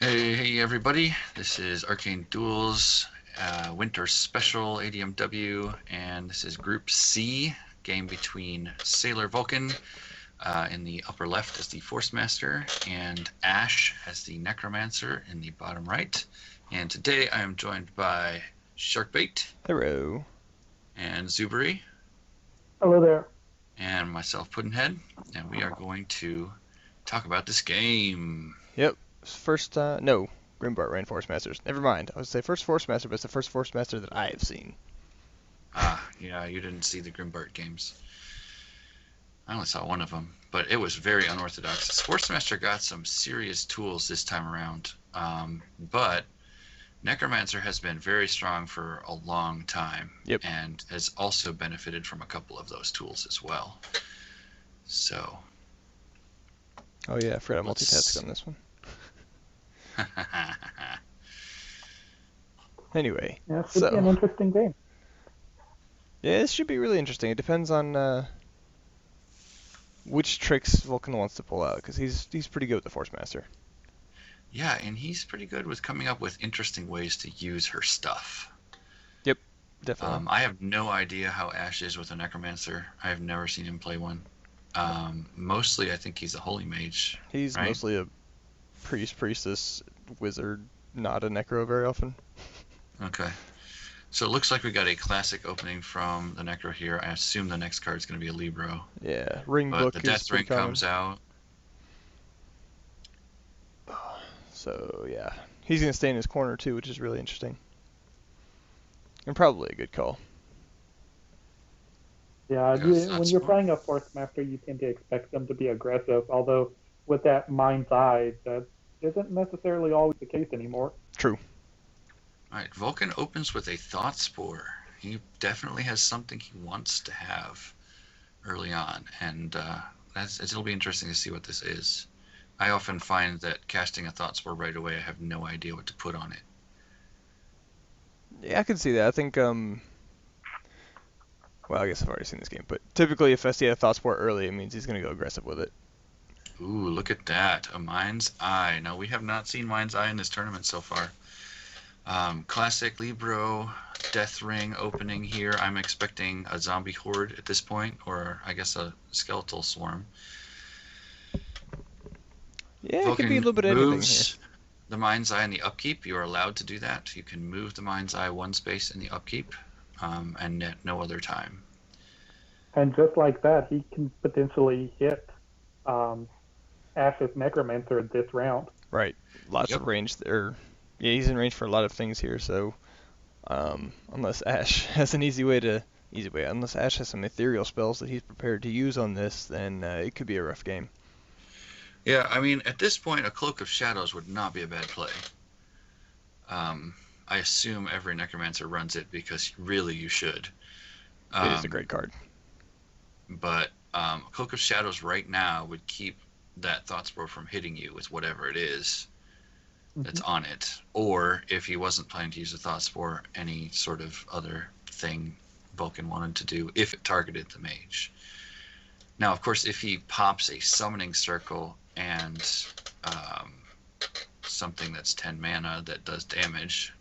Hey everybody, this is Arcane Duels Winter Special ADMW, and this is Group C, game between Sailor Vulcan in the upper left as the Force Master, and Ash as the Necromancer in the bottom right. And today I am joined by Sharkbait Hello. and Zuberi, Hello there. and myself, Puddinhead, and we are going to talk about this game. Yep. First, no. Grimbart ran Force Masters. Never mind. I would say first Force Master, but it's the first Force Master that I have seen. Yeah, you didn't see the Grimbart games. I only saw one of them, but it was very unorthodox. Sportsmaster got some serious tools this time around, but Necromancer has been very strong for a long time, Yep. and has also benefited from a couple of those tools as well. So, Oh yeah, I forgot to let's multitask on this one. Anyway, Yeah, it should be an interesting game. yeah, this should be really interesting. It depends on which tricks Vulcan wants to pull out, because he's pretty good with the Force Master. Yeah, and he's pretty good with coming up with interesting ways to use her stuff. Yep, definitely. I have no idea how Ash is with a Necromancer. I have never seen him play one. Mostly, I think he's a Holy Mage. He's right? mostly a priest, priestess, wizard, not a necro very often. Okay. So it looks like we got a classic opening from the Necro here. I assume the next card is going to be a Libro. Yeah, ring But book the is Death pretty Ring common. comes out. So yeah, he's gonna stay in his corner too, which is really interesting, and probably a good call. Yeah, Yes, when that's you're more. playing a Force Master, you tend to expect them to be aggressive, although with that Mind's Eye, that isn't necessarily always the case anymore. True. All right, Vulcan opens with a Thought Spore. He definitely has something he wants to have early on, and it'll be interesting to see what this is. I often find that casting a Thought Spore right away, I have no idea what to put on it. Yeah, I can see that. I think well, I guess I've already seen this game, but typically if SD had a thought sport early, it means he's gonna go aggressive with it. Ooh, look at that. A Mind's Eye. Now, we have not seen Mind's Eye in this tournament so far. Classic Libro Death Ring opening here. I'm expecting a zombie horde at this point, or I guess a skeletal swarm. Yeah, it could be a Vulcan little bit of anything here. moves the Mind's Eye in the upkeep. You are allowed to do that. You can move the Mind's Eye one space in the upkeep, and at no other time. And just like that, he can potentially hit um, Ash's Necromancer this round. Right. Lots Yep. of range there. Yeah, he's in range for a lot of things here. So unless Ash has an easy way, unless Ash has some ethereal spells that he's prepared to use on this, then it could be a rough game. Yeah, I mean, at this point, a Cloak of Shadows would not be a bad play. I assume every Necromancer runs it because really you should. It is a Um, great card. but Cloak of Shadows right now would keep that Thought Spore from hitting you with whatever it is that's Mm-hmm. on it. Or if he wasn't planning to use a Thought Spore, any sort of other thing Vulcan wanted to do if it targeted the mage. Now, of course, if he pops a Summoning Circle and um, something that's 10 mana that does damage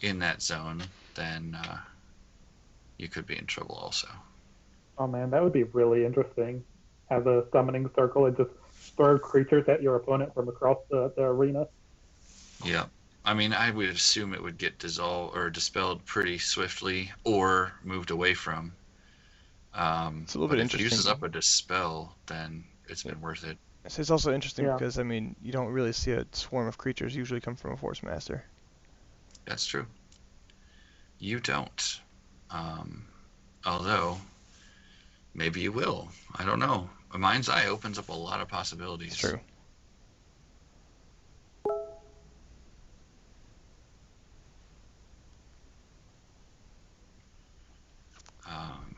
in that zone, then you could be in trouble also. Oh man, that would be really interesting. Have a summoning circle and just throw creatures at your opponent from across the arena. Yeah. I mean, I would assume it would get dissolved or dispelled pretty swiftly or moved away from. It's a little But bit if it uses up interesting. a dispel, then it's Yeah. been worth it. So it's also interesting Yeah. because I mean you don't really see a swarm of creatures usually come from a Force Master. That's true. You don't. Um, Although, maybe you will. I don't know. A Mind's Eye opens up a lot of It's possibilities. true.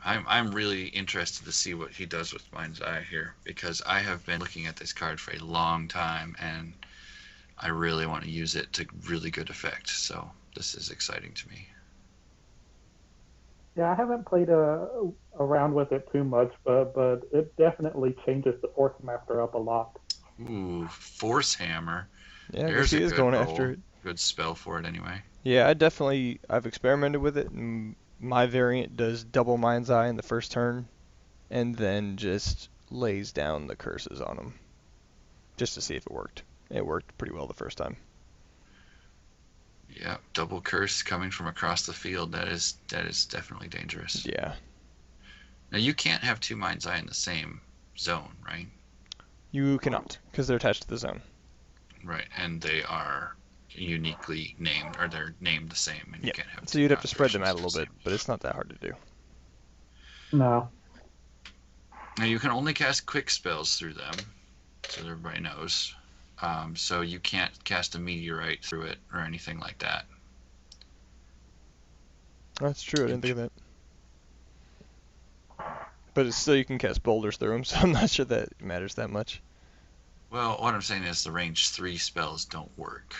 I'm really interested to see what he does with Mind's Eye here because I have been looking at this card for a long time and I really want to use it to really good effect. So this is exciting to me. Yeah, I haven't played around with it too much, but it definitely changes the Force Master up a lot. Ooh, Force Hammer. Yeah, I guess There's he a is good going roll, after it. good spell for it anyway. Yeah, I've experimented with it, and my variant does double Mind's Eye in the first turn, and then just lays down the curses on him, just to see if it worked. It worked pretty well the first time. Yeah, double curse coming from across the field. That is definitely dangerous. Yeah. Now you can't have two Mind's Eye in the same zone, right? You cannot, because they're attached to the zone. Right, and they are uniquely named, or they're named the same, and you Yep. can't have So two you'd have to spread them out a configurations little of bit, the but it's not that hard to do. No. same. Now you can only cast quick spells through them, so everybody knows. So you can't cast a meteorite through it or anything like that. That's true, I didn't think of that. But it's still, you can cast boulders through them, so I'm not sure that matters that much. Well, what I'm saying is the range 3 spells don't work.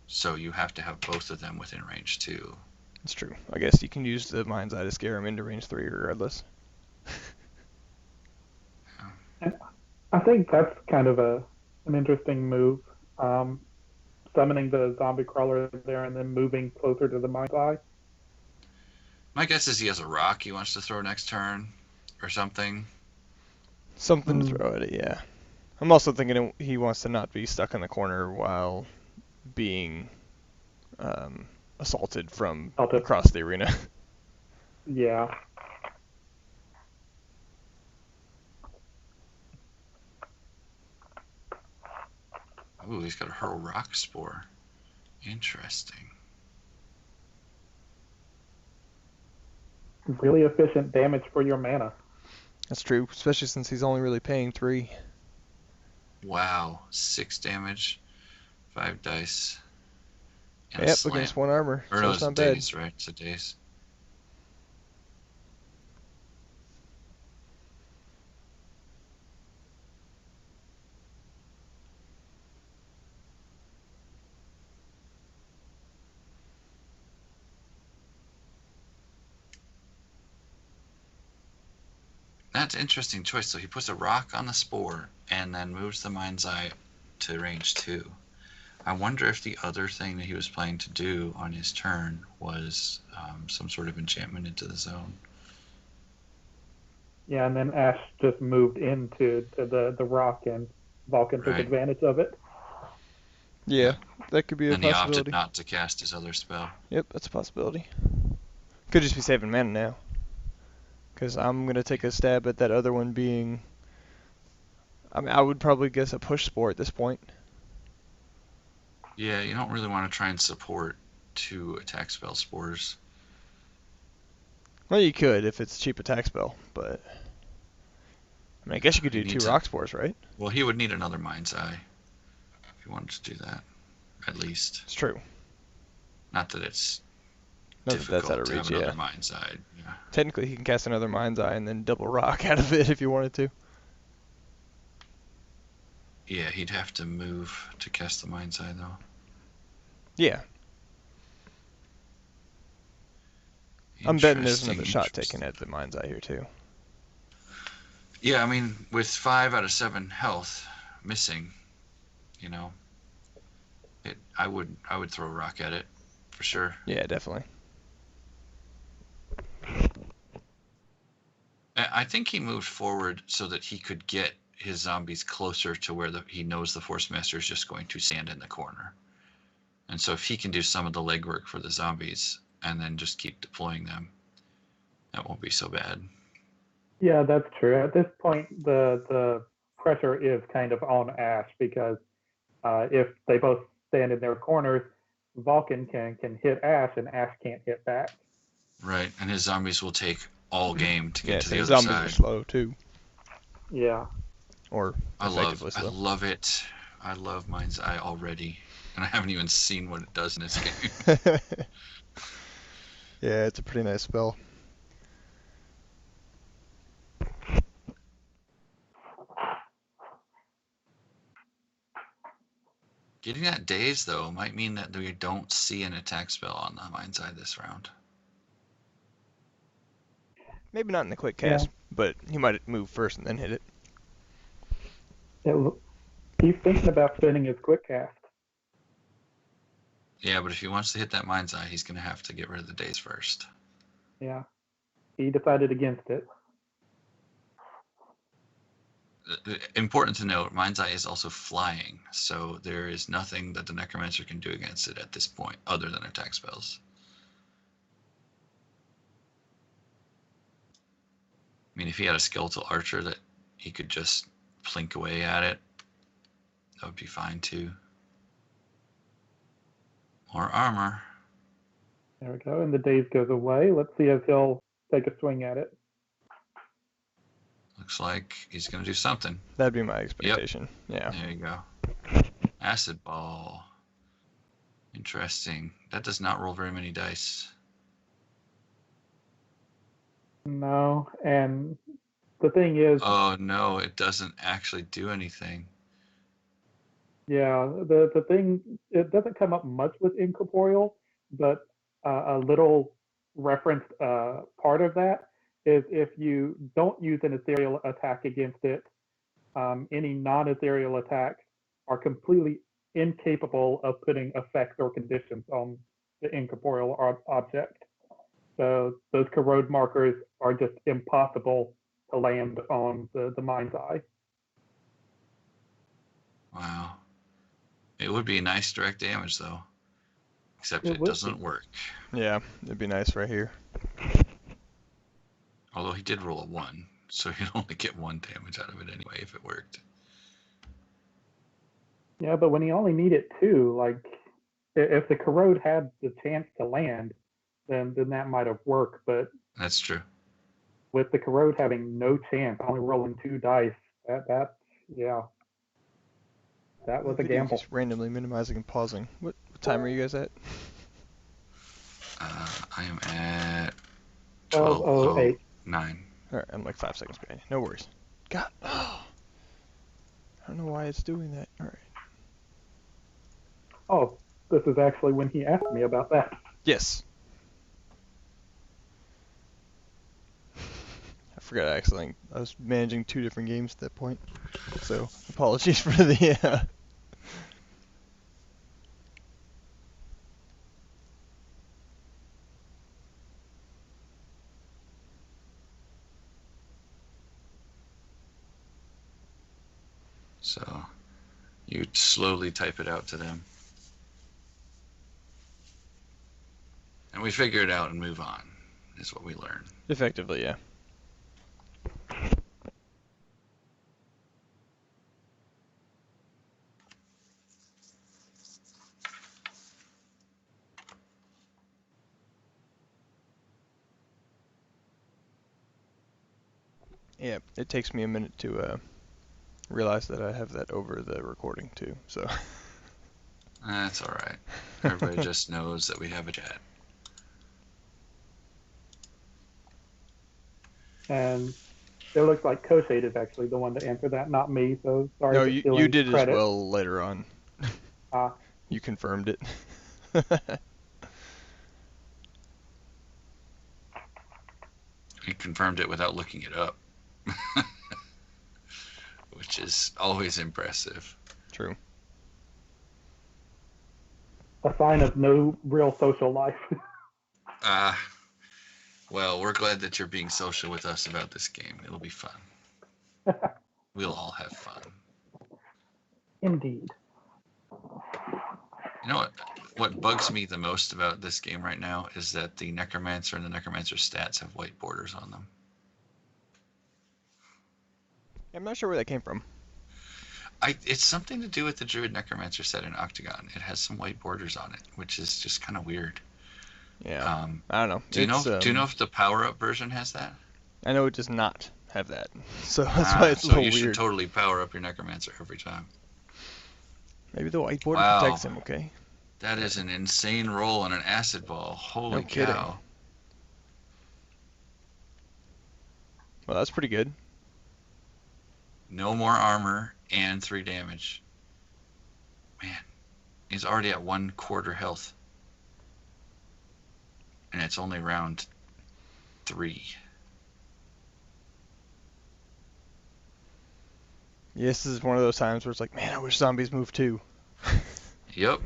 So you have to have both of them within range 2. It's true. I guess you can use the Mind's Eye to scare him into range 3 regardless. I think that's kind of an interesting move. Summoning the zombie crawler there and then moving closer to the Mind's Eye. My guess is he has a rock he wants to throw next turn or something. Something to throw at it, yeah. I'm also thinking he wants to not be stuck in the corner while being assaulted from across the arena. Yeah. Ooh, he's got a hurl rock spore. Interesting. Really efficient damage for your mana. That's true, especially since he's only really paying 3. Wow, 6 damage, 5 dice, and a Yep, slam. against 1 armor, Or so no, it's it's not bad. days, right? It's a days. That's an interesting choice. So he puts a rock on the spore and then moves the Mind's Eye to range 2. I wonder if the other thing that he was planning to do on his turn was some sort of enchantment into the zone. Yeah, and then Ash just moved into the rock, and Vulcan took Right. advantage of it. Yeah, that could be a And he possibility. opted not to cast his other spell. Yep, that's a possibility. Could just be saving mana now. Because I'm going to take a stab at that other one being... I mean, I would probably guess a push spore at this point. Yeah, you don't really want to try and support 2 attack spell spores. Well, you could if it's a cheap attack spell, but... I mean, I guess you could do 2 rock spores, right? Well, he would need another Mind's Eye if he wanted to do that, at least. It's true. Not that it's Not that difficult that's out of to reach, have another yeah. Mind's Eye. Yeah. Technically, he can cast another Mind's Eye and then double rock out of it if you wanted to. Yeah, he'd have to move to cast the Mind's Eye, though. Yeah. I'm betting there's another shot taken at the Mind's Eye here, too. Yeah, I mean, with 5 out of 7 health missing, you know, I would throw a rock at it for sure. Yeah, definitely. I think he moved forward so that he could get his zombies closer to where he knows the Force Master is just going to stand in the corner. And so if he can do some of the legwork for the zombies and then just keep deploying them, that won't be so bad. Yeah, that's true. At this point, the pressure is kind of on Ash because if they both stand in their corners, Vulcan can hit Ash and Ash can't hit back. Right, and his zombies will take all game to get to the his other zombies side. are slow, too. Yeah. Or effectively slow. I love it. I love Mind's Eye already, and I haven't even seen what it does in this game. Yeah, it's a pretty nice spell. Getting that daze, though, might mean that we don't see an attack spell on the Mind's Eye this round. Maybe not in the quick cast, but he might move first and then hit it. He's thinking about spinning his quick cast. Yeah, but if he wants to hit that Mind's Eye, he's going to have to get rid of the daze first. Yeah, he decided against it. Important to note, Mind's Eye is also flying, so there is nothing that the Necromancer can do against it at this point, other than attack spells. I mean, if he had a skeletal archer that he could just plink away at it, that would be fine too. More armor. There we go, and the daze goes away. Let's see if he'll take a swing at it. Looks like he's going to do something. That'd be my expectation. Yep. Yeah. There you go. Acid Ball. Interesting. That does not roll very many dice. No, and the thing is, Oh no, it doesn't actually do anything. yeah, the thing, it doesn't come up much with incorporeal, but a little referenced part of that is if you don't use an ethereal attack against it, any non-ethereal attacks are completely incapable of putting effects or conditions on the incorporeal object. So those corrode markers are just impossible to land on the Mind's Eye. Wow. It would be nice direct damage though. Except it doesn't work. Yeah, it'd be nice right here. Although he did roll a 1, so he'd only get 1 damage out of it anyway if it worked. Yeah, but when he only needed 2, like if the corrode had the chance to land, then that might have worked. But That's true. with the corrode having no chance, only rolling 2 dice, that was a Video gamble. keeps randomly minimizing and pausing. What time are you guys at? I am at 12:08. 12:09. Alright, I'm like 5 seconds behind you. No worries. God. I don't know why it's doing that. Alright. Oh, this is actually when he asked me about that. Yes. I forgot I was managing 2 different games at that point. So, apologies for the So you slowly type it out to them. And we figure it out and move on, is what we learn. Effectively, yeah. Yeah, it takes me a minute to realize that I have that over the recording too, so. That's alright. Everybody just knows that we have a chat. And it looks like Koshade is actually the one to answer that, not me. So sorry. No, for you stealing did credit. as well later on. Ah. You confirmed it. He confirmed it without looking it up. Which is always impressive. True. A sign of no real social life. Well, we're glad that you're being social with us about this game. It'll be fun. We'll all have fun. Indeed. You know what bugs me the most about this game right now is that the Necromancer and the Necromancer stats have white borders on them. I'm not sure where that came from. It's something to do with the Druid Necromancer set in Octagon. It has some white borders on it, which is just kind of weird. Yeah. I don't know. Do you know if the power-up version has that? I know it does not have that. So that's why it's a little weird. So you should totally power up your Necromancer every time. Maybe the white border protects him, okay? That is an insane roll on an acid ball. Holy cow. Kidding. Well, that's pretty good. No more armor and 3 damage. Man, he's already at 1/4 health. And it's only round 3. Yes, this is one of those times where it's like, man, I wish zombies moved too. Yep.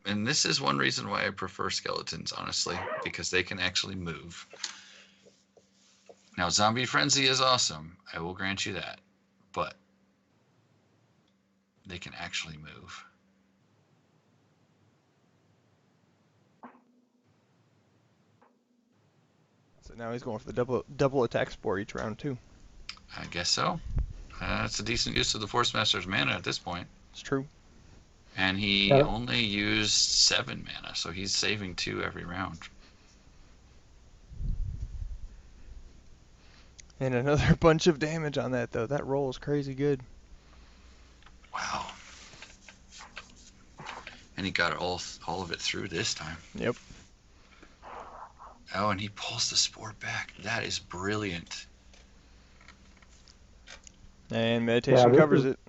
And this is one reason why I prefer skeletons, honestly, because they can actually move. Now, Zombie Frenzy is awesome. I will grant you that. But they can actually move. So now he's going for the double attack spore each round too. I guess so. That's a decent use of the Force Master's mana at this point. It's true. And he Yeah. only used 7 mana, so he's saving 2 every round. And another bunch of damage on that though. That roll is crazy good. Wow. And he got all of it through this time. Yep. Oh, and he pulls the spore back. That is brilliant. And meditation covers it.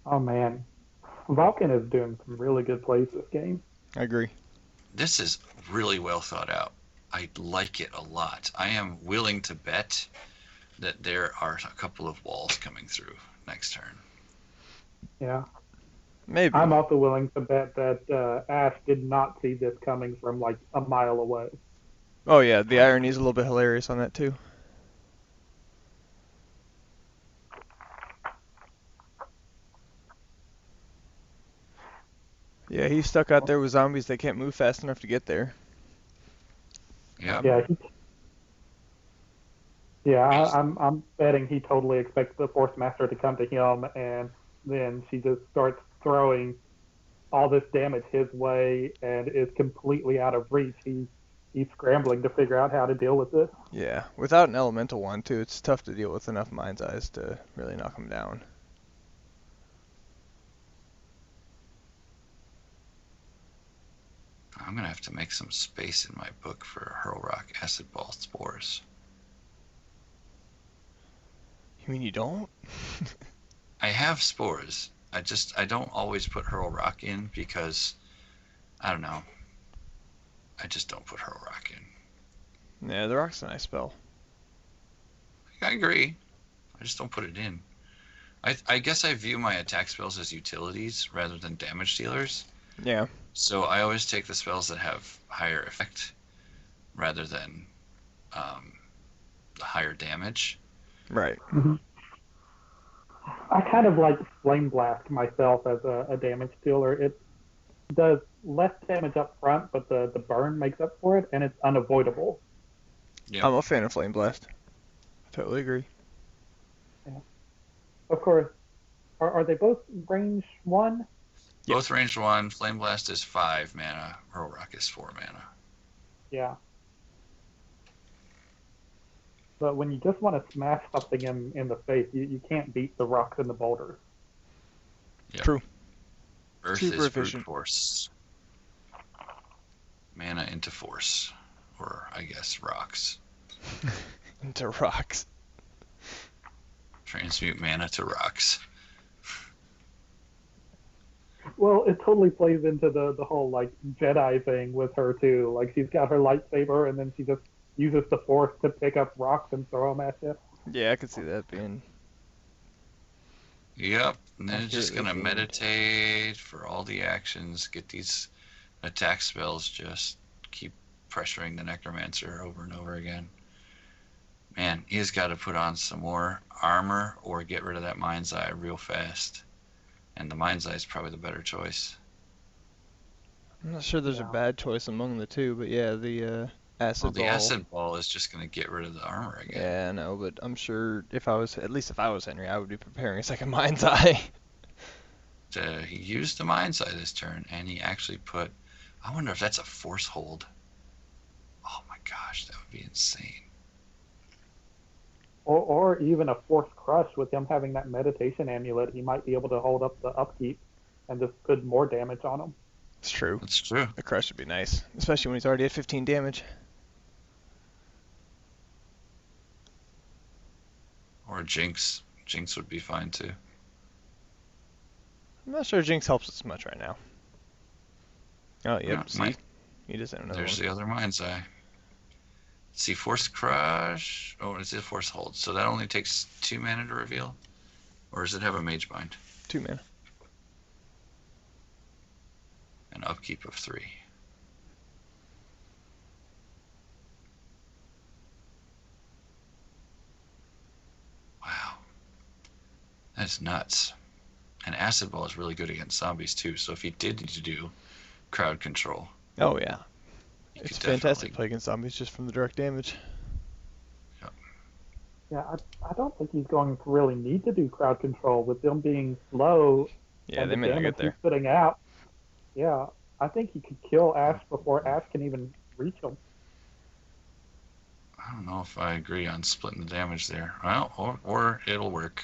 Oh man, Vulcan is doing some really good plays this game. I agree. This is really well thought out. I like it a lot. I am willing to bet that there are a couple of walls coming through next turn. Yeah. Maybe. I'm also willing to bet that Ash did not see this coming from like a mile away. Oh yeah, the irony is a little bit hilarious on that too. Yeah, he's stuck out there with zombies that can't move fast enough to get there. Yep. Yeah, I'm betting he totally expects the Force Master to come to him, and then she just starts throwing all this damage his way and is completely out of reach. He's scrambling to figure out how to deal with this. Yeah, without an elemental one too, it's tough to deal with enough mind's eyes to really knock him down. I'm going to have to make some space in my book for Hurl Rock Acid Ball Spores. You mean you don't? I have spores. I don't always put Hurl Rock in because, I don't know. I just don't put Hurl Rock in. Yeah, the rock's a nice spell. I agree. I just don't put it in. I guess I view my attack spells as utilities rather than damage dealers. Yeah. So I always take the spells that have higher effect rather than the higher damage. Right. Mm-hmm. I kind of like Flame Blast myself as a damage dealer. It does less damage up front, but the burn makes up for it, and it's unavoidable. Yep. I'm a fan of Flame Blast. I totally agree. Yeah. Of course, are they both range 1? Yep. Both range 1. Flame Blast is 5 mana. Hurl Rock is 4 mana. Yeah. But when you just want to smash something in the face, you can't beat the rocks and the boulders. Yep. True. Earth Super is efficient. brute force. Mana into force. Or, I guess, rocks. Into rocks. Transmute mana to rocks. Well, it totally plays into the whole like Jedi thing with her too. Like she's got her lightsaber, and then she just uses the Force to pick up rocks and throw them at you. Yeah, I could see that being. Yep. And then it's just Accurately going to themed. meditate for all the actions. Get these attack spells. Just keep pressuring the Necromancer over and over again. Man, he's got to put on some more armor or get rid of that Mind's Eye real fast. And the Mind's Eye is probably the better choice. I'm not sure there's a bad choice among the two, but yeah, the acid Well, the ball. Acid Ball is just going to get rid of the armor again. Yeah, I know, but I'm sure if I was Henry, I would be preparing a second Mind's Eye. He used the Mind's Eye this turn, and he actually put... I wonder if that's a Force Hold. Oh my gosh, that would be insane. Or even a Force Crush with him having that meditation amulet. He might be able to hold up the upkeep and just put more damage on him. It's true. That's true. The crush would be nice, especially when he's already at 15 damage. Or Jinx. Jinx would be fine too. I'm not sure Jinx helps us much right now. Oh, yep, Yeah, see? He doesn't have another There's one. the other Mind's Eye. See, Force Crush. Oh, it's a Force Hold. So that only takes 2 mana to reveal? Or does it have a Mage Bind? 2 mana. an upkeep of 3. Wow. That's nuts. And Acid Ball is really good against zombies too, so if he did need to do crowd control, Oh yeah, he it's could fantastic definitely. play against zombies just from the direct damage. Yep. Yeah, I don't think he's going to really need to do crowd control with them being slow Yeah, and they the may not damage get he's there. putting out. Yeah, I think he could kill Ash before Ash can even reach him. I don't know if I agree on splitting the damage there. Well, or it'll work.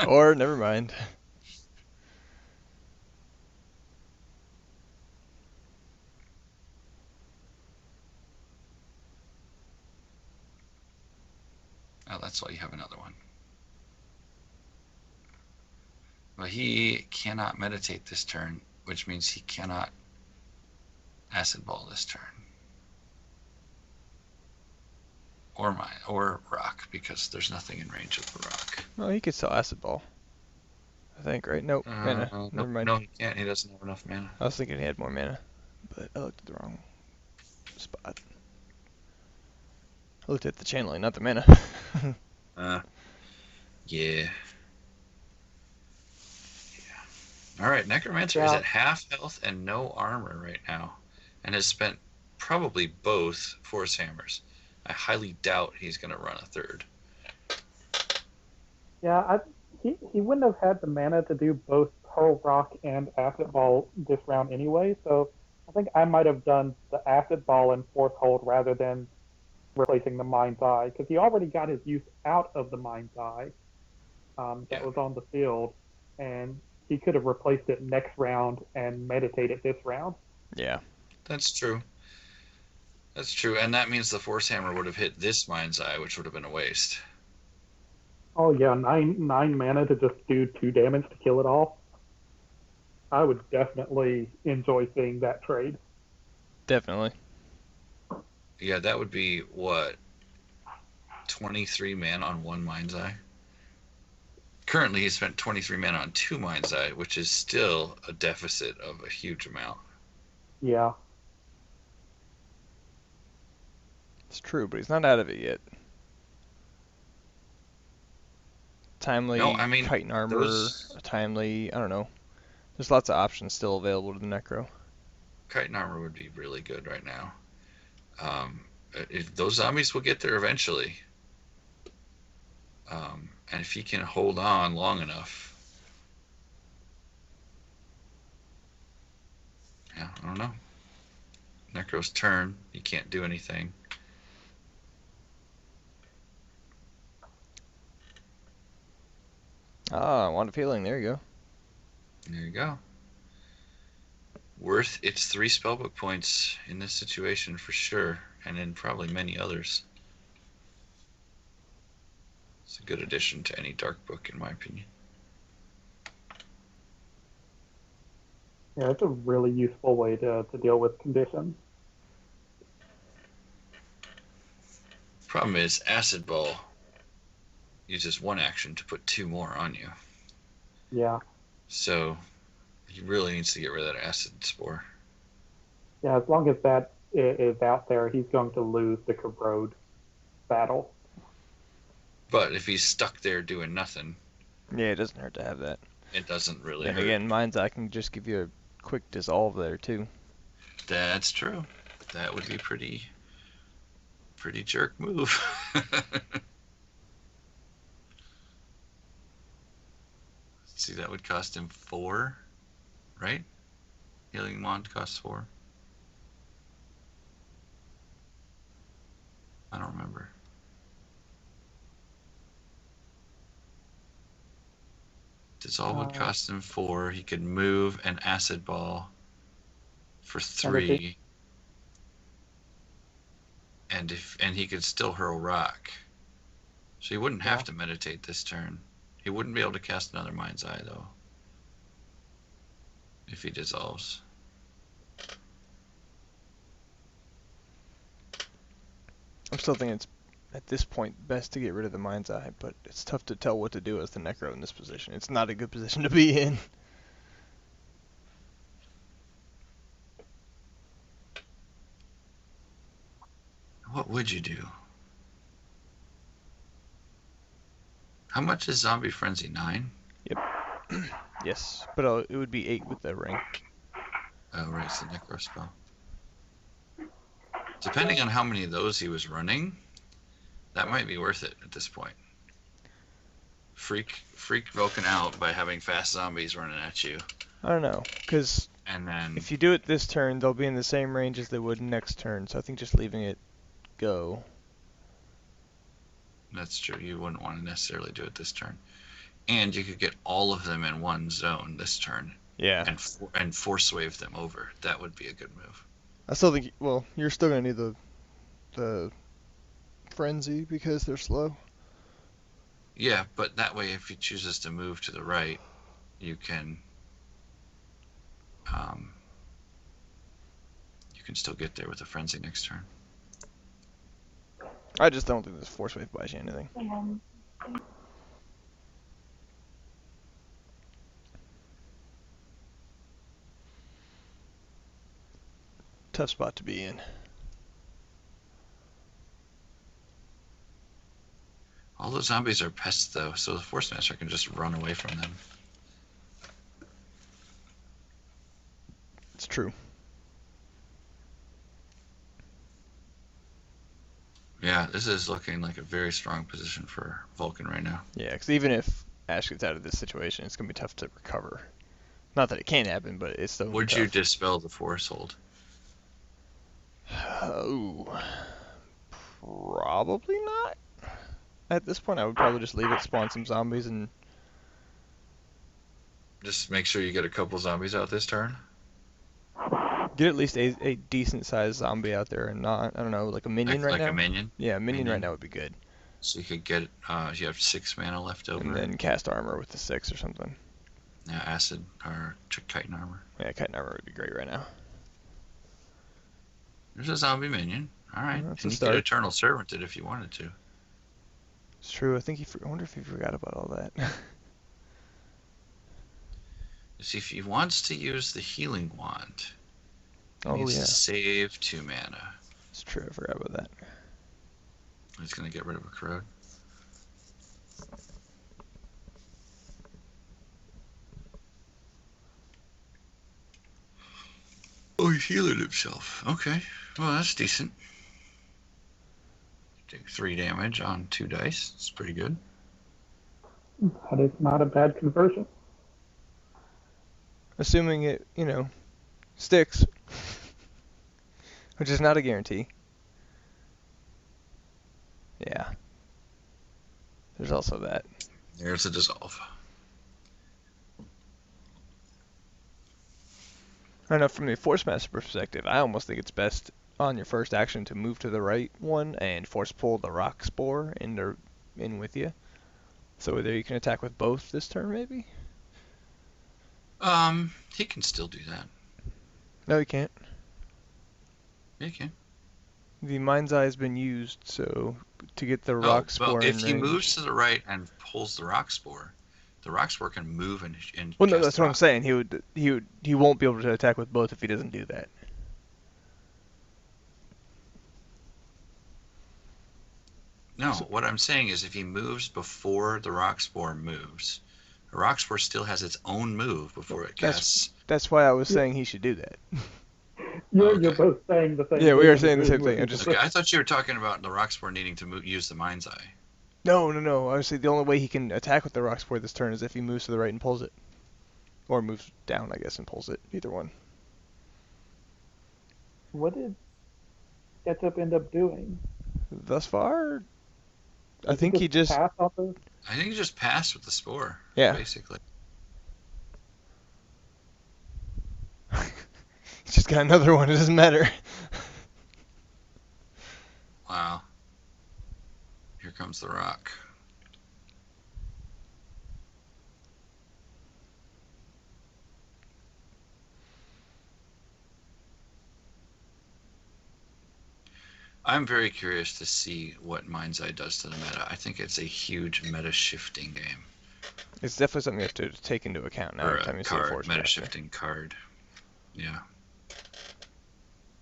Or never mind. Oh, that's why you have another one. But he cannot meditate this turn, which means he cannot acid ball this turn. Or rock, because there's nothing in range of the rock. Oh, he could still acid ball. I think, right? Nope, mana. Nope, Never mind. no, he can't. He doesn't have enough mana. I was thinking he had more mana, but I looked at the wrong spot. I looked at the channeling, not the mana. Yeah. All right, Necromancer is Yeah, at half health and no armor right now, and has spent probably both Force Hammers. I highly doubt he's going to run a third. yeah. He wouldn't have had the mana to do both Hurl Rock and Acid Ball this round anyway. So I think I might have done the Acid Ball and Force Hold rather than replacing the Mind's Eye, because he already got his use out of the Mind's Eye that Yeah, was on the field, and he could have replaced it next round and meditated this round. Yeah. that's true. That's true, and that means the Force Hammer would have hit this Mind's Eye, which would have been a waste. Oh yeah, nine mana to just do 2 damage to kill it all. I would definitely enjoy seeing that trade. Definitely. Yeah, that would be what, 23 mana on one Mind's Eye? Currently, he spent 23 mana on 2 Mind's Eye, which is still a deficit of a huge amount. Yeah. It's true, but he's not out of it yet. No, Timely I mean, Chitin Armor, those timely, I don't know. There's lots of options still available to the Necro. Chitin Armor would be really good right now. If those zombies will get there eventually. And if he can hold on long enough. Yeah, I don't know. Necro's turn. He can't do anything. Ah, Wand of Healing, there you go. There you go. Worth its 3 spellbook points in this situation for sure, and in probably many others. It's a good addition to any dark book, in my opinion. Yeah, it's a really useful way to deal with conditions. Problem is, Acid Ball uses 1 action to put 2 more on you. Yeah. So he really needs to get rid of that Acid Spore. Yeah, as long as that is out there, he's going to lose the Corrode battle. But if he's stuck there doing nothing, Yeah, it doesn't hurt to have that. it doesn't really Then hurt. again, Mind's Eye can just give you a quick dissolve there, too. That's true. That would be pretty jerk move. See, that would cost him 4, right? Healing Wand costs 4. I don't remember. Dissolve would cost him 4. He could move an Acid Ball for 3. And he could still hurl rock. So he wouldn't have to meditate this turn. He wouldn't be able to cast another Mind's Eye though. If he dissolves. I'm still thinking it's, at this point, best to get rid of the Mind's Eye, but it's tough to tell what to do as the Necro in this position. It's not a good position to be in. would you do? How much is Zombie Frenzy? 9? Yep. Yes, but it would be 8 with the ring. Oh, right, it's the Necro spell. Depending on how many of those he was running, that might be worth it at this point. Freak Vulcan out by having fast zombies running at you. I don't know, because And then if you do it this turn, they'll be in the same range as they would next turn, so I think just leaving it go. that's true. You wouldn't want to necessarily do it this turn. And you could get all of them in one zone this turn. Yeah. And force wave them over. That would be a good move. I still think, well, you're still going to need the frenzy because they're slow. Yeah, but that way, if he chooses to move to the right, you can still get there with a frenzy next turn. I just don't think this force wave buys you anything. Tough spot to be in. All the zombies are pests, though, so the Force Master can just run away from them. It's true. Yeah, this is looking like a very strong position for Vulcan right now. Yeah, because even if Ash gets out of this situation, it's going to be tough to recover. Not that it can't happen, but it's still Would tough. you dispel the Force Hold? Oh, probably not. At this point, I would probably just leave it, spawn some zombies, and Just make sure you get a couple zombies out this turn? get at least a decent-sized zombie out there, and not, I don't know, like a minion right now? Like a minion? Yeah, a minion right now would be good. So you could get, you have 6 mana left over. And then cast armor with the 6 or something. Yeah, acid or Titan armor. Yeah, Titan armor would be great right now. There's a zombie minion. All right. That's And a you start. could Eternal Servant it if you wanted to. It's true. I think I wonder if he forgot about all that. See, if he wants to use the Healing Wand, he Oh, needs yeah. to save 2 mana. It's true. I forgot about that. He's going to get rid of a corrode. Oh, he's healing himself. Okay. Well, that's decent. Take 3 damage on 2 dice. It's pretty good. That is not a bad conversion. Assuming it, sticks. Which is not a guarantee. Yeah. There's also that. There's a dissolve. I don't know, from the Force Master perspective, I almost think it's best on your first action to move to the right one and force pull the Rock Spore in with you. So either you can attack with both this turn, maybe? He can still do that. No, you can't. Yeah, he can. The Mind's Eye has been used, so to get the Rock Spore well, in if he range. moves to the right and pulls the Rock Spore can move and Well, no, cast that's what I'm rock. saying. He won't be able to attack with both if he doesn't do that. No, what I'm saying is if he moves before the Rock Spore moves, the Rock Spore still has its own move before it casts. That's why I was saying he should do that. You're both saying the same Yeah, thing. we are saying the same thing. Okay, I thought you were talking about the Rock Spore needing to use the Mind's Eye. No. Obviously, the only way he can attack with the Rock Spore this turn is if he moves to the right and pulls it. Or moves down, I guess, and pulls it. Either one. What did Ketchup end up doing? Thus far, I Did think he just... pass off this? I think he just passed with the Spore. Yeah. Basically. He's just got another one. It doesn't matter. Wow. Here comes the Rock. I'm very curious to see what Mind's Eye does to the meta. I think it's a huge meta shifting game. It's definitely something you have to take into account now. Or Every time a you see a card, Force meta Master. shifting card. Yeah.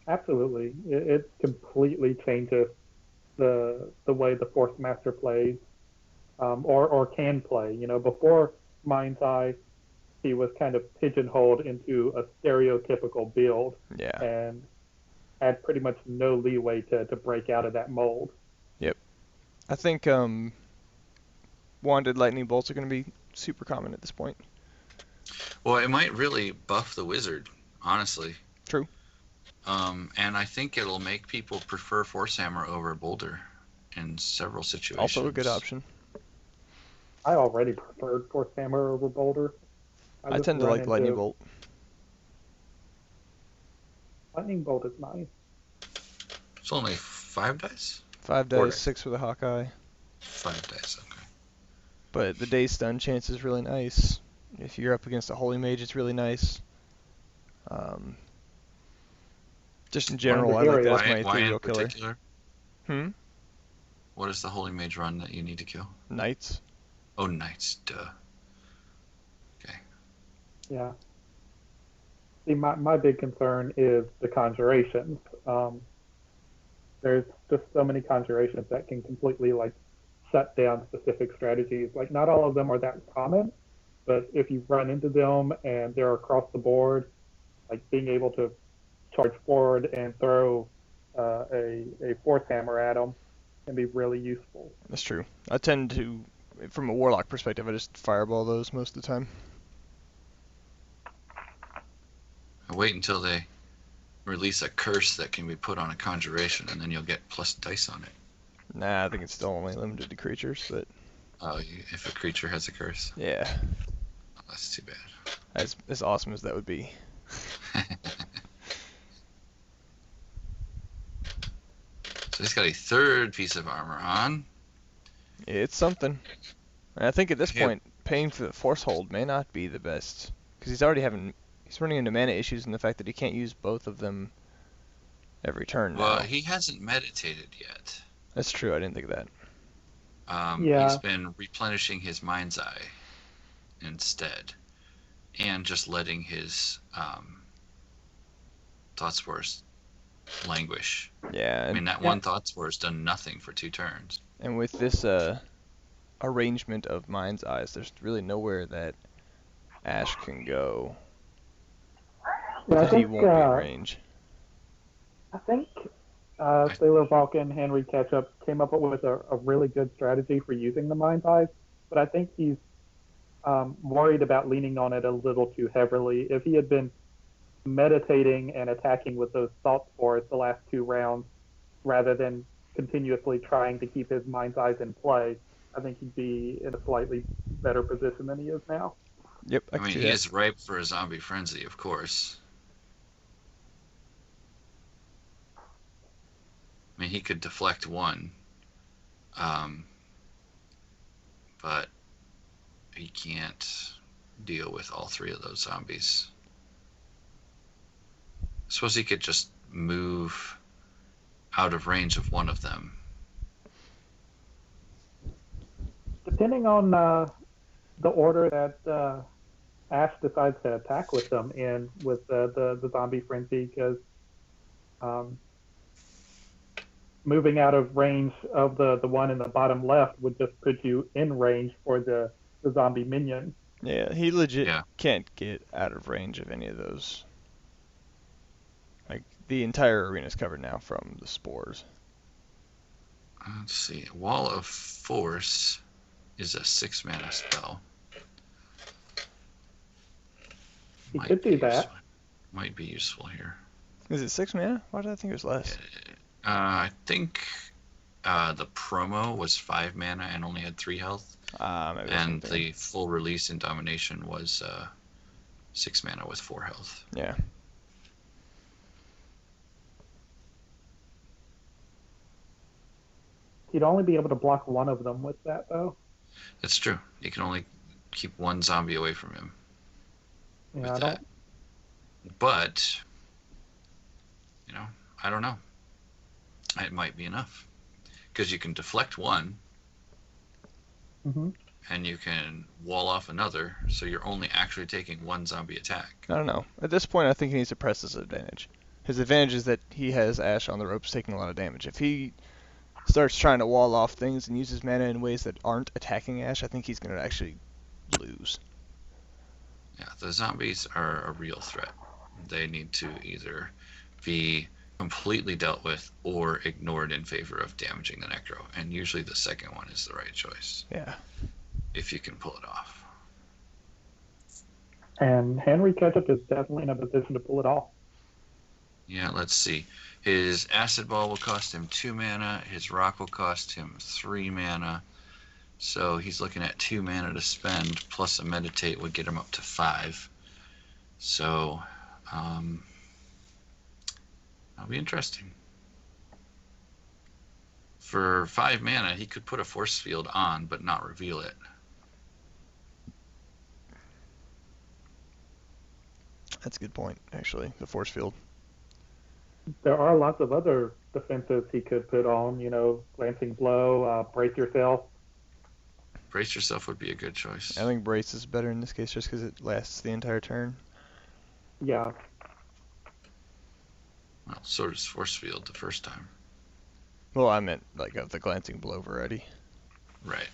Absolutely. It completely changes the way the Force Master plays, or can play. Before Mind's Eye, he was kind of pigeonholed into a stereotypical build Yeah. and had pretty much no leeway to break out of that mold. Yep. I think wanded lightning bolts are going to be super common at this point. Well, it might really buff the wizard, honestly. True. And I think it'll make people prefer Force Hammer over Boulder in several situations. Also a good option. I already preferred Force Hammer over Boulder. I just tend to run like lightning into- bolt. Lightning Bolt is nice. It's only 5 dice? 5 Four dice, dice. 6 with a Hawkeye. 5 dice, okay. But the day stun chance is really nice. If you're up against a Holy Mage, it's really nice. Just in general, I like that as my Why in ethereal killer. particular? What is the Holy Mage run that you need to kill? Knights. Oh, Knights, duh. Okay. Yeah. See, my big concern is the conjurations. There's just so many conjurations that can completely shut down specific strategies. Not all of them are that common, but if you run into them and they're across the board, being able to charge forward and throw a Force Hammer at them can be really useful. That's true. I tend to, from a Warlock perspective, I just fireball those most of the time. Wait until they release a curse that can be put on a conjuration, and then you'll get plus dice on it. Nah, I think it's still only limited to creatures, but If a creature has a curse? yeah. Oh, that's too bad. As awesome as that would be. So he's got a third piece of armor on. It's something. And I think at this Yep. point, paying for the Force Hold may not be the best. Because he's running into mana issues and the fact that he can't use both of them every turn now. Well, he hasn't meditated yet. That's true, I didn't think of that. Yeah. He's been replenishing his Mind's Eye instead, and just letting his Thought Spores languish. Yeah, I mean, that one Thought Spore has done nothing for 2 turns. and with this arrangement of Mind's Eyes, there's really nowhere that Ash can go Yeah, that he won't be in range. I think Sailor Vulcan, Henry Ketchup came up with a really good strategy for using the Mind's Eyes, but I think he's worried about leaning on it a little too heavily. If he had been meditating and attacking with those Thought Spores the last 2 rounds, rather than continuously trying to keep his Mind's Eyes in play, I think he'd be in a slightly better position than he is now. Yep, I mean, he is ripe for a zombie frenzy, of course. I mean, he could deflect 1, but he can't deal with all 3 of those zombies. I suppose he could just move out of range of 1 of them. Depending on the order that Ash decides to attack with them in with the zombie frenzy, because moving out of range of the one in the bottom left would just put you in range for the zombie minion. Yeah, he legit can't get out of range of any of those. The entire arena is covered now from the spores. Let's see. Wall of Force is a 6-mana spell. He could do that. Might be useful here. Is it 6 mana? Why did I think it was less? I think the promo was 5 mana and only had 3 health. Maybe and the full release in Domination was 6 mana with 4 health. Yeah. He'd only be able to block 1 of them with that, though. That's true. You can only keep 1 zombie away from him. Yeah, with that. But, I don't know. It might be enough. Because you can deflect 1, and you can wall off another, so you're only actually taking 1 zombie attack. I don't know. At this point, I think he needs to press his advantage. His advantage is that he has Ash on the ropes taking a lot of damage. If he starts trying to wall off things and uses mana in ways that aren't attacking Ash, I think he's going to actually lose. Yeah, the zombies are a real threat. They need to either be completely dealt with or ignored in favor of damaging the Necro, and usually the second one is the right choice. Yeah. If you can pull it off. And Henry Ketchup is definitely in a position to pull it off. Yeah, let's see. His Acid Ball will cost him 2 mana. His Rock will cost him 3 mana. So he's looking at 2 mana to spend, plus a Meditate would get him up to 5. So, that'll be interesting. For 5 mana, he could put a Force Field on, but not reveal it. That's a good point, actually, the force field. There are lots of other defenses he could put on, Glancing Blow, Brace Yourself. Brace Yourself would be a good choice. I think Brace is better in this case just because it lasts the entire turn. Yeah. Well, so does Force Field the first time. Well, I meant like of the Glancing Blow variety. Right.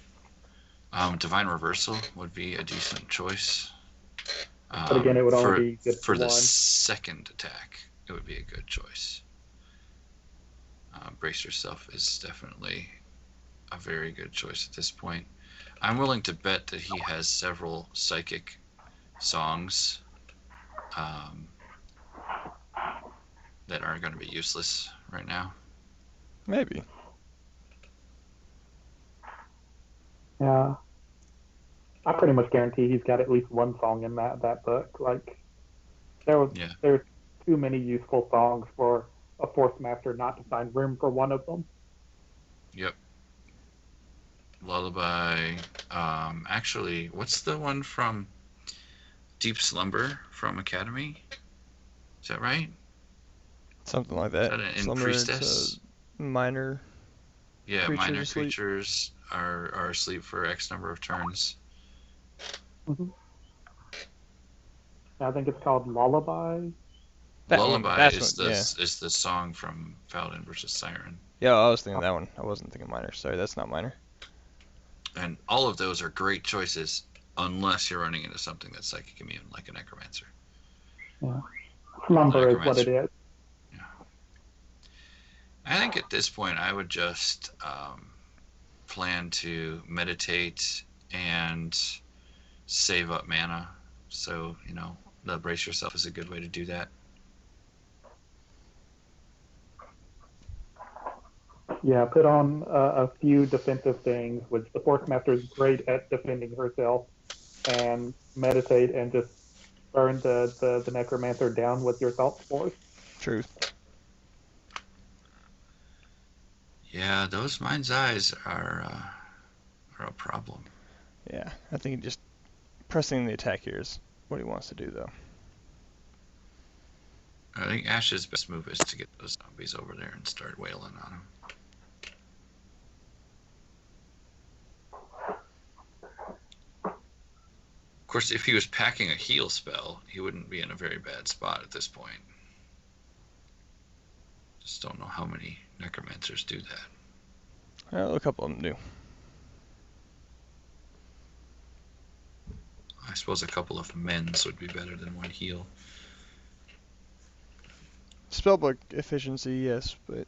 Divine Reversal would be a decent choice. But again, it would only be good for the one. second attack. It would be a good choice. Brace Yourself is definitely a very good choice at this point. I'm willing to bet that he has several psychic songs that are going to be useless right now. Maybe. Yeah. I pretty much guarantee he's got at least one song in that book. Like, there's too many useful songs for a Force Master not to find room for one of them. Yep. Lullaby. Actually, what's the one from Deep Slumber from Academy? Is that right? Something like that. Is that in Slumber, Priestess? Minor. Yeah, creatures minor asleep. creatures are asleep for X number of turns. Mm-hmm. I think it's called Lullaby. Lullaby is one, is the song from Paladin versus Siren. Yeah, I was thinking that one. I wasn't thinking Minor. Sorry, that's not Minor. And all of those are great choices, unless you're running into something that's psychic immune, like a Necromancer. Yeah. Slumber is what it is. Yeah. I think at this point I would just plan to meditate and save up mana. So, the Brace Yourself is a good way to do that. Yeah, put on a few defensive things, which the Force Master is great at defending herself, and meditate and just burn the Necromancer down with your Salt Spores. Truth. Yeah, those Mind's Eyes are a problem. Yeah, I think just pressing the attack here is what he wants to do, though. I think Ash's best move is to get those zombies over there and start wailing on them. Of course, if he was packing a heal spell, he wouldn't be in a very bad spot at this point. Just don't know how many Necromancers do that. Well, a couple of them do. I suppose a couple of men's would be better than one heal. Spellbook efficiency, yes, but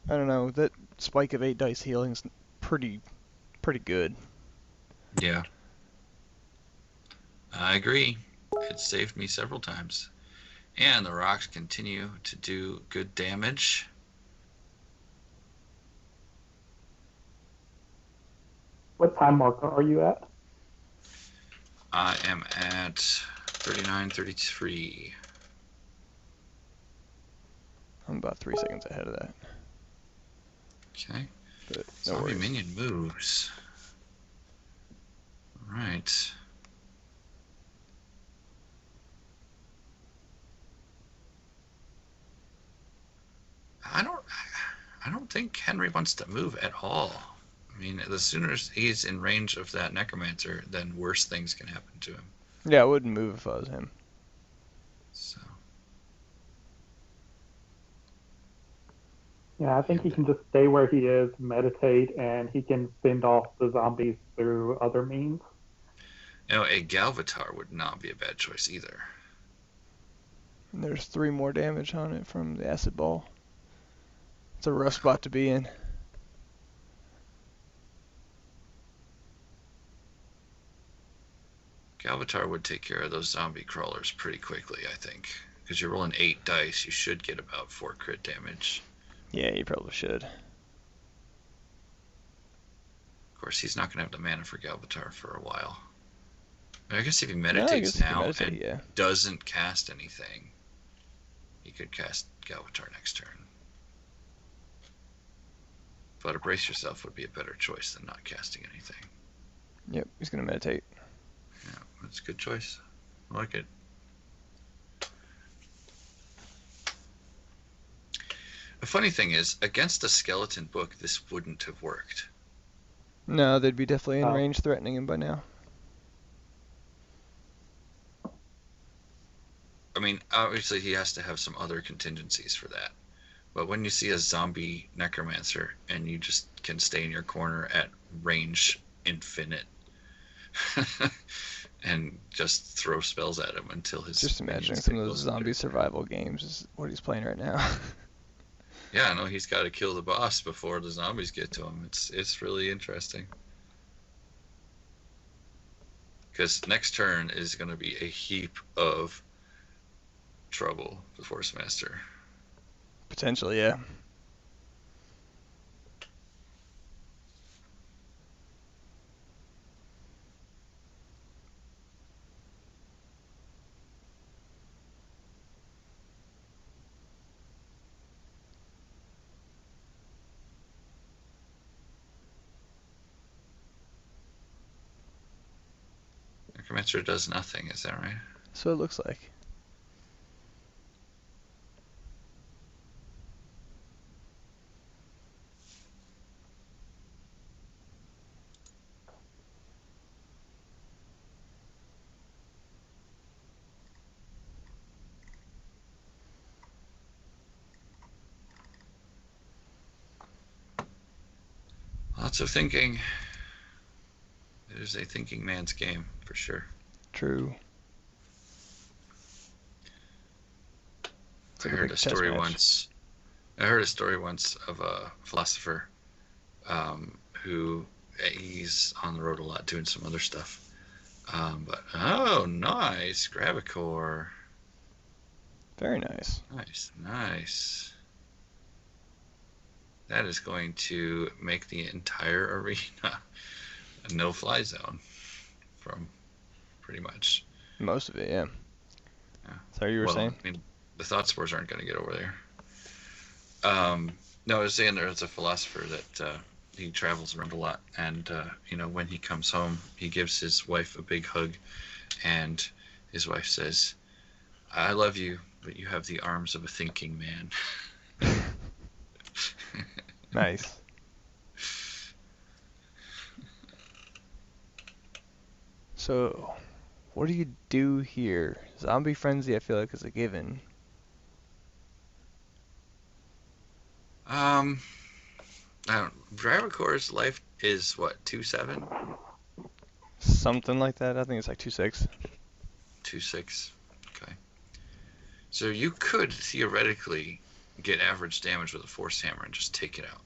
I don't know. That spike of 8 dice healing's pretty good. Yeah. I agree. It saved me several times. And the rocks continue to do good damage. What time marker are you at? I am at 39:33. I'm about 3 seconds ahead of that. Okay. But no Zombie worries. minion moves. All right. I don't think Henry wants to move at all. I mean, the sooner he's in range of that Necromancer, then worse things can happen to him. Yeah, I wouldn't move if I was him. So. Yeah, I think he And can just stay where he is, meditate, and he can fend off the zombies through other means. a Galvatar would not be a bad choice either. And there's 3 more damage on it from the acid ball. It's a rough spot to be in. Galvatar would take care of those zombie crawlers pretty quickly, I think. Because you're rolling 8 dice, you should get about 4 crit damage. Yeah, you probably should. Of course, he's not going to have the mana for Galvatar for a while. I guess if he No, I meditates guess if you now meditate, and yeah. doesn't cast anything, he could cast Galvatar next turn. But a brace yourself would be a better choice than not casting anything. Yep, he's gonna meditate. Yeah, that's a good choice. I like it. The funny thing is, against a skeleton book, this wouldn't have worked. No, they'd be definitely in Oh. range threatening him by now. I mean, obviously he has to have some other contingencies for that. But when you see a zombie necromancer and you just can stay in your corner at range infinite and just throw spells at him until his Just imagining minions some get of those close to zombie there. survival games is what he's playing right now. Yeah, I know he's got to kill the boss before the zombies get to him. It's really interesting. Because next turn is going to be a heap of trouble for Force Master. Potentially, yeah. Necromancer does nothing, is that right? So it looks like. Lots of thinking. It is a thinking man's game, for sure. True. It's I like a heard big a chess story match. once. I heard a story once of a philosopher who he's on the road a lot doing some other stuff. But oh, nice, grab a core. Very nice. Nice, nice. That is going to make the entire arena a no-fly zone from pretty much. Most of it, yeah. Yeah. So you were Well, saying? I mean, the thought spores aren't going to get over there. No, I was saying there's a philosopher that he travels around a lot, and when he comes home, he gives his wife a big hug, and his wife says, "I love you, but you have the arms of a thinking man." Nice. So, what do you do here? Zombie frenzy, I feel like, is a given. I don't. Driver Core's life is what, 2/7, Something like that. I think it's like 2/6. 2/6. Okay. So you could theoretically get average damage with a force hammer and just take it out.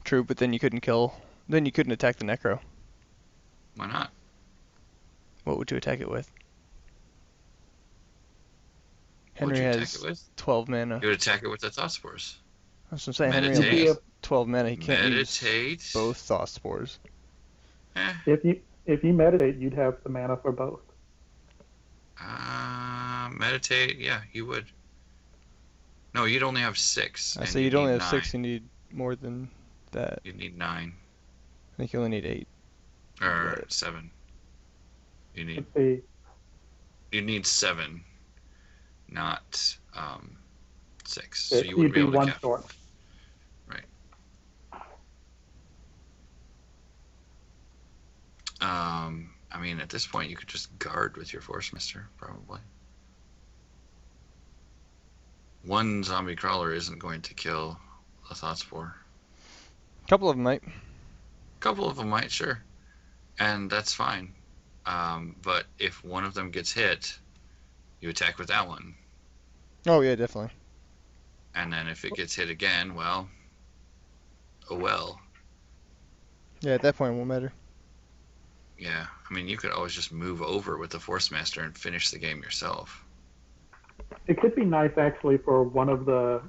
True, but then you couldn't kill. Then you couldn't attack the Necro. Why not? What would you attack it with? What would Henry you attack has it with? 12 mana. You would attack it with the thought spores. That's what I'm saying. Henry only Meditate. has 12 mana. He can't Meditate. use both Thought Spores. If you meditate, you'd have the mana for both. Meditate. Yeah, you would. No, you'd only have 6. I and say you'd only need have 9. 6. You need more than that. You'd need 9 I think you only need 8. or But 7. You Let's see. need 7, not 6. So you You'd wouldn't be be able to one cap. short. I mean, at this point, you could just guard with your Force Mister, probably. one zombie crawler isn't going to kill a thought spore. A couple of them might. A couple of them might, sure, and that's fine. But if one of them gets hit, you attack with that one, Oh yeah, definitely. and then if it gets hit again, well, oh well. Yeah, at that point it won't matter. Yeah, I mean, you could always just move over with the Force Master and finish the game yourself. It could be nice actually for one of the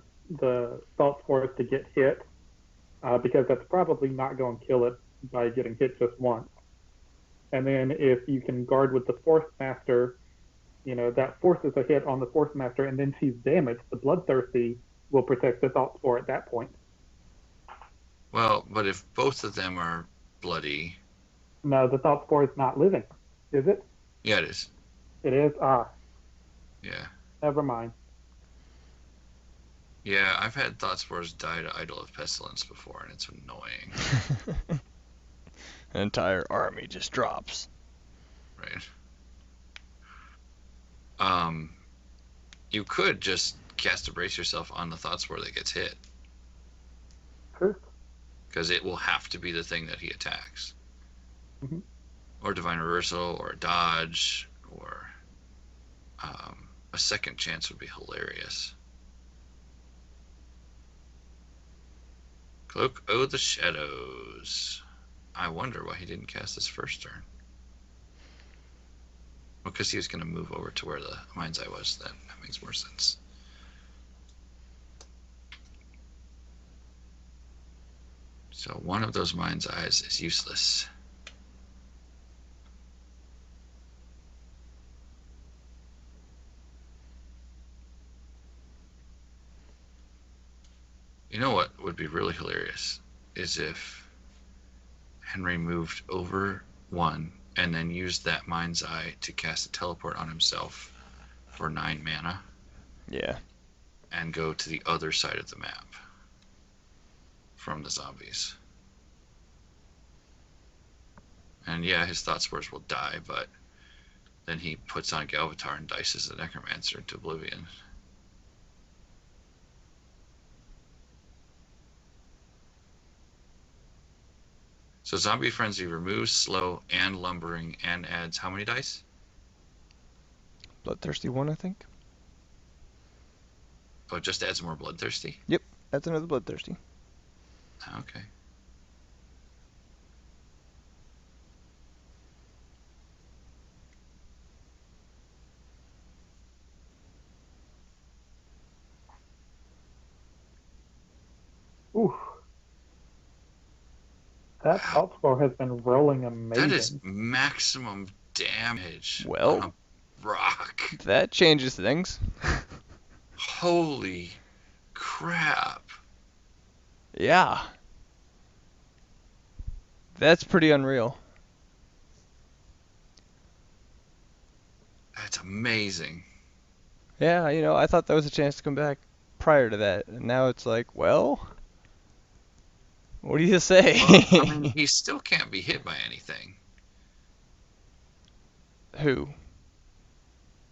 salt spores to get hit, because that's probably not going to kill it by getting hit just once. And then if you can guard with the Force Master, that forces a hit on the Force Master, and then she's damaged. The Bloodthirsty will protect the salt spore at that point. Well, but if both of them are bloody, No, the salt spore is not living, is it? yeah, it is. It is. Yeah. Never mind. Yeah, I've had thought spores die to Idol of Pestilence before, and it's annoying, An entire army just drops. right? You could just cast a Brace Yourself on the thought spore that gets hit, True. because it will have to be the thing that he attacks. Mhm. Or Divine Reversal, or a dodge, or a second chance would be hilarious. Cloak of the Shadows. I wonder why he didn't cast this first turn. Well, because he was going to move over to where the Mind's Eye was. That makes more sense. So one of those Mind's Eyes is useless. You know what would be really hilarious is if Henry moved over one and then used that Mind's Eye to cast a teleport on himself for 9 mana Yeah. and go to the other side of the map from the zombies. And yeah, his thought spores will die, but then he puts on Galvatar and dices the Necromancer into oblivion. So Zombie Frenzy removes slow and lumbering and adds how many dice? Bloodthirsty one, I think. Oh, it just adds more Bloodthirsty? That's another Bloodthirsty. Okay. Ooh. That Wow. salt spore has been rolling amazing. That is maximum damage Well, on a rock. that changes things. Holy crap. Yeah. That's pretty unreal. That's amazing. Yeah, I thought that was a chance to come back prior to that, and now it's like, well, what do you say? Well, I mean, he still can't be hit by anything. Who?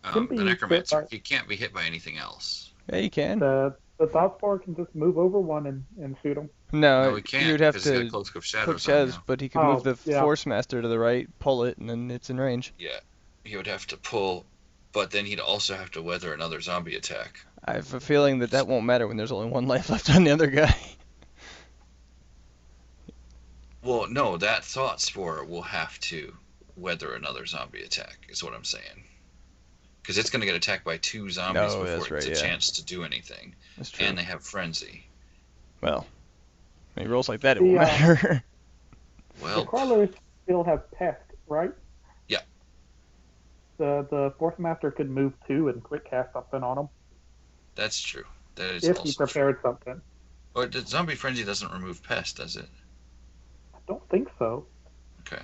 Can be The hit Necromancer. by- He can't be hit by anything else. Yeah, you can. The salt spore can just move over one and shoot him. No, No, he can't. you would have because he's got to Cloak of Shadows Cloak on Shadows, now. but he could move Oh, the yeah. Force Master to the right, pull it, and then it's in range. Yeah, he would have to pull, but then he'd also have to weather another zombie attack. I have a feeling that won't matter when there's only one life left on the other guy. Well, no, that Thought Spore will have to weather another zombie attack, is what I'm saying. Because it's going to get attacked by 2 zombies No, that's before it's right, a yeah. chance to do anything. That's true. And they have Frenzy. Well, when he rolls like that, it The, won't matter. The Well, crawlers still have pest, right? Yeah. The Force Master could move 2 and quick cast something on him that's true. That is if also he prepared something. true. But the Zombie Frenzy doesn't remove Pest, does it? I don't think so. Okay.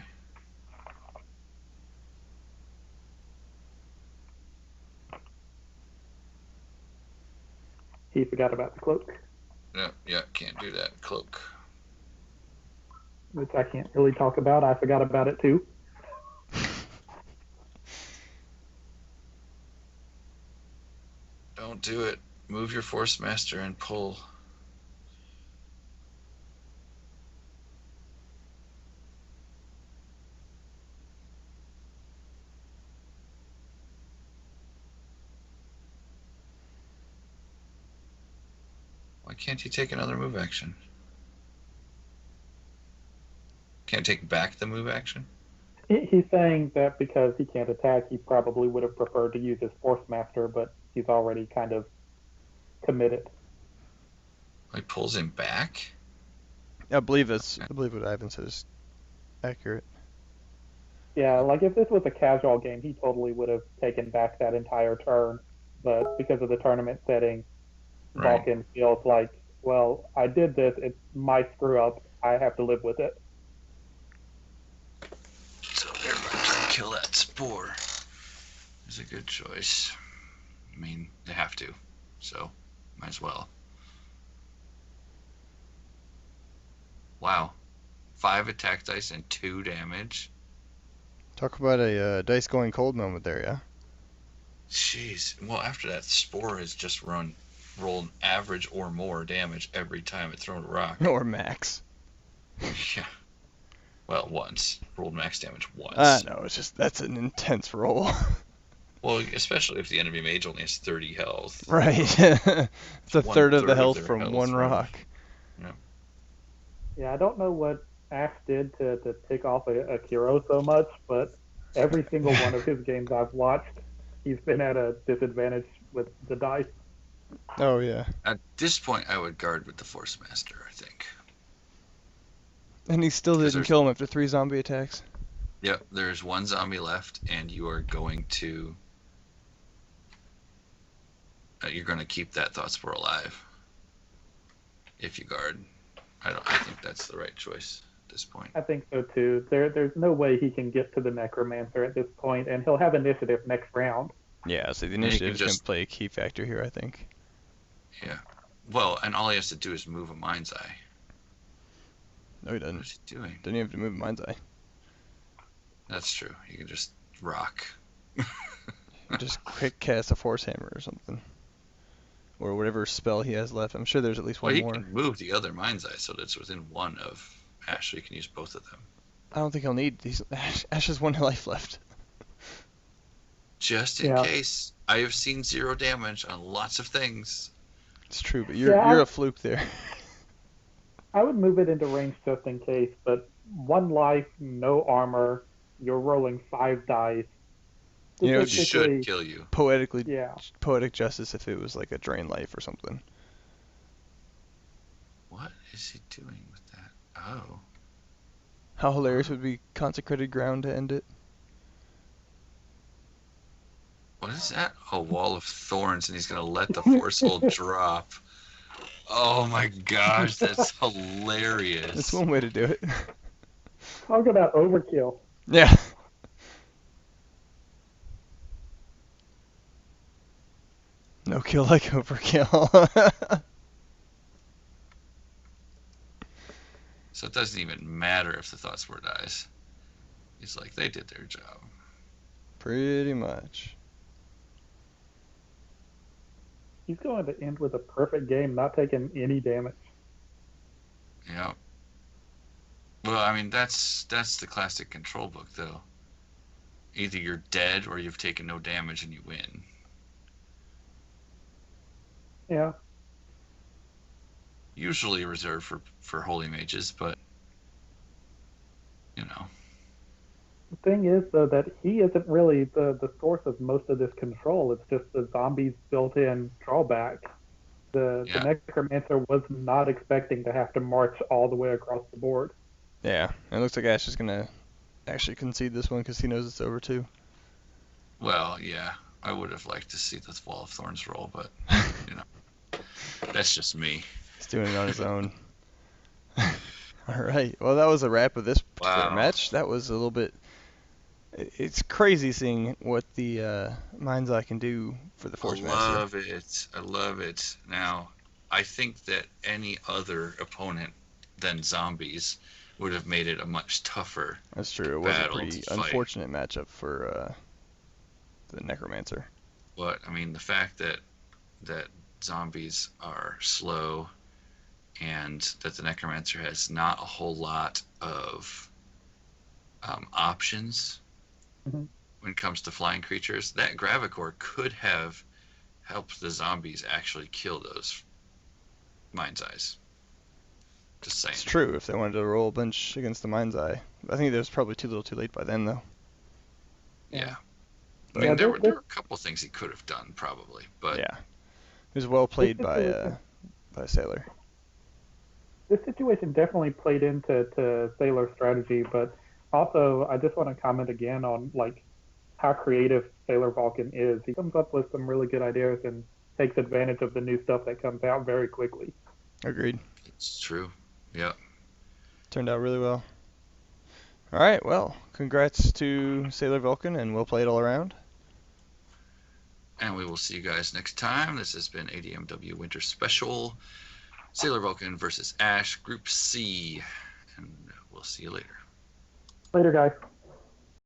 He forgot about the cloak, Yeah, can't do that. Cloak. which I can't really talk about. I forgot about it too. Don't do it. Move your Force Master and pull. Why can't he take another move action? Can't take back the move action? He's saying that because he can't attack, he probably would have preferred to use his Force Master, but he's already kind of committed. He pulls him back? I believe what Ivan said is accurate. Yeah, like if this was a casual game, he totally would have taken back that entire turn. But because of the tournament setting, Right. Vulcan feels like, well, I did this. It's my screw up. I have to live with it. So everybody trying to kill that spore is a good choice. I mean, they have to, so might as well. Wow. 5 attack dice and 2 damage. Talk about a dice going cold moment there, yeah? Jeez. Well, after that, spore has just rolled average or more damage every time it thrown a rock. Or max. Yeah. Well, once. Rolled max damage once. No, it's just, that's an intense roll. Well, especially if the enemy mage only has 30 health. Right. It's a third of the health their from health one from- rock. Yeah, I don't know what Ash did to tick off a Kiro so much, but every single one of his games I've watched, he's been at a disadvantage with the dice. Oh, yeah. At this point, I would guard with the Force Master, I think. And he still 'Cause didn't there's- kill him after 3 zombie attacks. Yep, there's 1 zombie left, and you are going to... you're going to keep that Thought Spore alive. If you guard. I think that's the right choice at this point. I think so too. There's no way he can get to the Necromancer at this point, and he'll have initiative next round. Yeah, so the you can initiative is going to just- play a key factor here, I think. Yeah. Well, and all he has to do is move a Mind's Eye. No, he What doesn't. is he doing? Doesn't even have to move Mind's Eye. That's true. He can just rock. Just quick cast a Force Hammer or something. Or whatever spell he has left. I'm sure there's at least Well, one he more. can move the other Mind's Eye so that it's within 1 of Ash, so he can use both of them. I don't think he'll need these. Ash has 1 life left. Just in Yeah. case. I have seen 0 damage on lots of things. It's true, but you're Yeah. you're a fluke there. I would move it into range just in case, but 1 life, no armor, you're rolling 5 dice. You know, It should Statistically, kill you. Poetically, yeah. poetic justice if it was like a drain life or something. What is he doing with that? Oh. How hilarious would be consecrated ground to end it? What is that? A wall of thorns, and he's going to let the Force Hole drop. Oh my gosh, that's hilarious. That's one way to do it. Talk about overkill. Yeah. No kill like overkill. So it doesn't even matter if the Thought Spore dies. He's like, they did their job. Pretty much. He's going to end with a perfect game, not taking any damage. Yeah. Well, I mean, that's the classic control book, though. Either you're dead or you've taken no damage and you win. Yeah. Usually reserved for holy mages, but you know. The thing is, though, that he isn't really the source of most of this control. It's just the zombies' built-in drawback. The Necromancer was not expecting to have to march all the way across the board. Yeah, it looks like Ash is gonna actually concede this one because he knows it's over too. Well, yeah, I would have liked to see the Wall of Thorns roll, but you know, that's just me. He's doing it on his own. All right. Well, that was a wrap of this particular Wow. match. That was a little bit. It's crazy seeing what the Mind's Eye can do for the Force Master. I love it. Now, I think that any other opponent than zombies would have made it a much tougher. That's true. It was a battle pretty to fight. unfortunate matchup for the Necromancer. But I mean, the fact that zombies are slow and that the necromancer has not a whole lot of options Mhm. when it comes to flying creatures, that gravicore could have helped the zombies actually kill those mind's eyes. Just saying. It's true if they wanted to roll a bunch against the Mind's Eye. I think it was probably too little too late by then, though. Yeah. I Yeah, mean, there this- were a couple of things he could have done, probably, but Yeah. It was well played situation- by Sailor. this situation definitely played into Sailor's strategy, but also I just want to comment again on like how creative Sailor Vulcan is. He comes up with some really good ideas and takes advantage of the new stuff that comes out very quickly. Agreed. it's true. Yep. Turned out really well. All right, well, congrats to Sailor Vulcan, and we'll play it all around. And we will see you guys next time. This has been ADMW Winter Special. Sailor Vulcan versus Ash, Group C. And we'll see you later. Later, guys.